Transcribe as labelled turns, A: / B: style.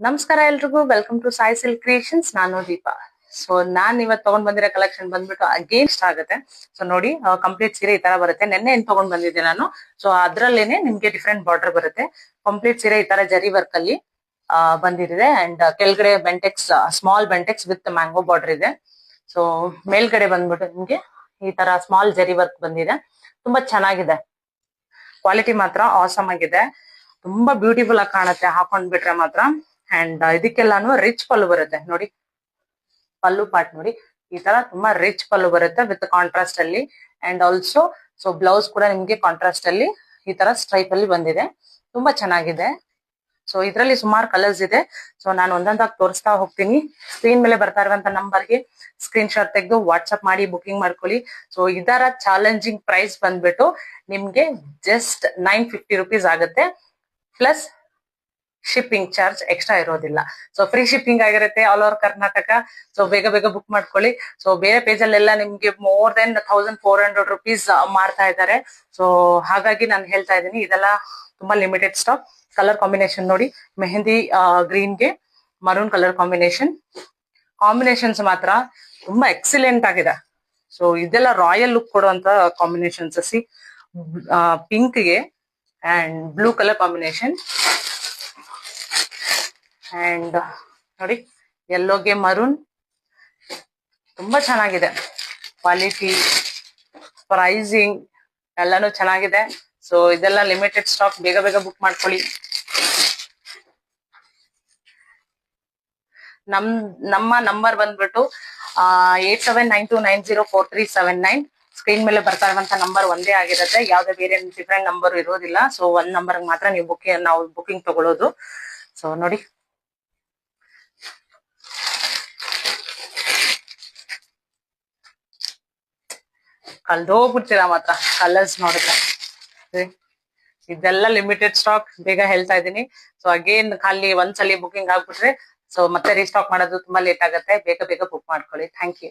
A: ನಮಸ್ಕಾರ ಎಲ್ರಿಗೂ, welcome to Sai silk creations. ನಾನು ದೀಪಾ. ಸೊ ನಾನ್ ಇವತ್ತು ತಗೊಂಡ್ ಬಂದಿರೋ ಕಲೆಕ್ಷನ್ ಬಂದ್ಬಿಟ್ಟು ಅಗೇನ್ ಇಷ್ಟ ಆಗುತ್ತೆ. ಸೊ ನೋಡಿ, ಕಂಪ್ಲೀಟ್ ಸೀರೆ ಈ ತರ ಬರುತ್ತೆ. ನೆನ್ನೆ ಏನ್ ತಗೊಂಡ್ ಬಂದಿದ್ದೆ ನಾನು, ಸೊ ಅದ್ರಲ್ಲೇನೆ ನಿಮ್ಗೆ ಡಿಫ್ರೆಂಟ್ ಬಾರ್ಡರ್ ಬರುತ್ತೆ. ಕಂಪ್ಲೀಟ್ ಸೀರೆ ಈ ತರ ಜರಿ ವರ್ಕ್ ಅಲ್ಲಿ ಬಂದಿದೆ. ಅಂಡ್ ಕೆಳಗಡೆ Bentex, small Bentex with mango border ಇದೆ. ಸೊ ಮೇಲ್ಗಡೆ ಬಂದ್ಬಿಟ್ಟು ನಿಮ್ಗೆ ಈ ತರ ಸ್ಮಾಲ್ ಜರಿ ವರ್ಕ್ ಬಂದಿದೆ. ತುಂಬಾ ಚೆನ್ನಾಗಿದೆ. ಕ್ವಾಲಿಟಿ ಮಾತ್ರ ಆಸಮ್ ಆಗಿದೆ. ತುಂಬಾ ಬ್ಯೂಟಿಫುಲ್ ಆಗಿ ಕಾಣುತ್ತೆ ಹಾಕೊಂಡ್ ಬಿಟ್ರೆ ಮಾತ್ರ. ಅಂಡ್ ಇದಕ್ಕೆಲ್ಲಾನು ರಿಚ್ ಪಲ್ಲು ಬರುತ್ತೆ ನೋಡಿ. ಪಲ್ಲು ಪಾರ್ಟ್ ನೋಡಿ, ಈ ತರ ತುಂಬಾ ರಿಚ್ ಪಲ್ಲು ಬರುತ್ತೆ ವಿತ್ ಕಾಂಟ್ರಾಸ್ಟ್ ಅಲ್ಲಿ. ಅಂಡ್ ಆಲ್ಸೋ ಸೊ ಬ್ಲೌಸ್ ಕೂಡ ನಿಮ್ಗೆ ಕಾಂಟ್ರಾಸ್ಟ್ ಅಲ್ಲಿ ಈ ತರ ಸ್ಟ್ರೈಪ್ ಅಲ್ಲಿ ಬಂದಿದೆ. ತುಂಬಾ ಚೆನ್ನಾಗಿದೆ. ಸೊ ಇದ್ರಲ್ಲಿ ಸುಮಾರು ಕಲರ್ಸ್ ಇದೆ. ಸೊ ನಾನು ಒಂದೊಂದಾಗಿ ತೋರಿಸ್ತಾ ಹೋಗ್ತೀನಿ. ಸ್ಕ್ರೀನ್ ಮೇಲೆ ಬರ್ತಾ ಇರುವಂತ ನಂಬರ್ಗೆ ಸ್ಕ್ರೀನ್ ಶಾಟ್ ತೆಗೆದು ವಾಟ್ಸ್ಆಪ್ ಮಾಡಿ ಬುಕಿಂಗ್ ಮಾಡ್ಕೊಳ್ಳಿ. ಸೊ ಇದರ ಚಾಲೆಂಜಿಂಗ್ ಪ್ರೈಸ್ ಬಂದ್ಬಿಟ್ಟು ನಿಮ್ಗೆ ಜಸ್ಟ್ 950 rupees ಆಗುತ್ತೆ. ಪ್ಲಸ್ ಶಿಪ್ಪಿಂಗ್ ಚಾರ್ಜ್ ಎಕ್ಸ್ಟ್ರಾ ಇರೋದಿಲ್ಲ. ಸೊ ಫ್ರೀ ಶಿಪ್ಪಿಂಗ್ ಆಗಿರುತ್ತೆ ಆಲ್ ಓವರ್ ಕರ್ನಾಟಕ. ಸೊ ಬೇಗ ಬೇಗ ಬುಕ್ ಮಾಡ್ಕೊಳ್ಳಿ. ಸೊ ಬೇರೆ ಪೇಜ್ ಅಲ್ಲೆಲ್ಲ ನಿಮ್ಗೆ ಮೋರ್ ದೆನ್ 1400 rupees ಮಾರ್ತಾ ಇದ್ದಾರೆ. ಸೊ ಹಾಗಾಗಿ ನಾನು ಹೇಳ್ತಾ ಇದ್ದೀನಿ, ಇದೆಲ್ಲ ತುಂಬಾ ಲಿಮಿಟೆಡ್ ಸ್ಟಾಕ್. ಕಲರ್ ಕಾಂಬಿನೇಷನ್ ನೋಡಿ, ಮೆಹಂದಿ ಗ್ರೀನ್ಗೆ ಮರೂನ್ ಕಲರ್ ಕಾಂಬಿನೇಷನ್ಸ್ ಮಾತ್ರ ತುಂಬಾ ಎಕ್ಸಿಲೆಂಟ್ ಆಗಿದೆ. ಸೊ ಇದೆಲ್ಲ ರಾಯಲ್ ಲುಕ್ ಕೊಡುವಂತ ಕಾಂಬಿನೇಷನ್ಸ್. ಪಿಂಕ್ಗೆ and blue colour combination. And ನೋಡಿ, ಯೆಲ್ಲೋಗೆ ಮರೂನ್. ತುಂಬಾ ಚೆನ್ನಾಗಿದೆ. ಕ್ವಾಲಿಟಿ, ಪ್ರೈಸಿಂಗ್ ಎಲ್ಲಾನು ಚೆನ್ನಾಗಿದೆ. ಸೊ ಇದೆಲ್ಲ ಲಿಮಿಟೆಡ್ ಸ್ಟಾಕ್. ಬೇಗ ಬೇಗ ಬುಕ್ ಮಾಡ್ಕೊಳ್ಳಿ. ನಮ್ಮ ನಂಬರ್ ಬಂದ್ಬಿಟ್ಟು 8792904379. ಸ್ಕ್ರೀನ್ ಮೇಲೆ ಬರ್ತಾ ಇರುವಂತ ನಂಬರ್ ಒಂದೇ ಆಗಿರುತ್ತೆ. ಯಾವ್ದೇ ಬೇರೆ ಡಿಫ್ರೆಂಟ್ ನಂಬರ್ ಇರೋದಿಲ್ಲ. ಸೊ ಒಂದ್ ನಂಬರ್ ಮಾತ್ರ ನೀವು ನಾವು ಬುಕಿಂಗ್ ತಗೊಳ್ಳೋದು. ಸೊ ನೋಡಿ, ಕಳ್ದೋಗ್ಬಿಡ್ತೀರಾ ಮಾತ್ರ ಕಲರ್ಸ್ ನೋಡಿದ್ರೆ. ಇದೆಲ್ಲ ಲಿಮಿಟೆಡ್ ಸ್ಟಾಕ್, ಬೇಗ ಹೇಳ್ತಾ ಇದ್ದೀನಿ. ಸೊ ಅಗೇನ್ ಖಾಲಿ ಒಂದ್ಸಲಿ ಬುಕಿಂಗ್ ಆಗ್ಬಿಟ್ರೆ ಸೊ ಮತ್ತೆ ರೀಸ್ಟಾಕ್ ಮಾಡೋದು ತುಂಬಾ ಲೇಟ್ ಆಗುತ್ತೆ. ಬೇಗ ಬೇಗ ಬುಕ್ ಮಾಡ್ಕೊಳ್ಳಿ. Thank you.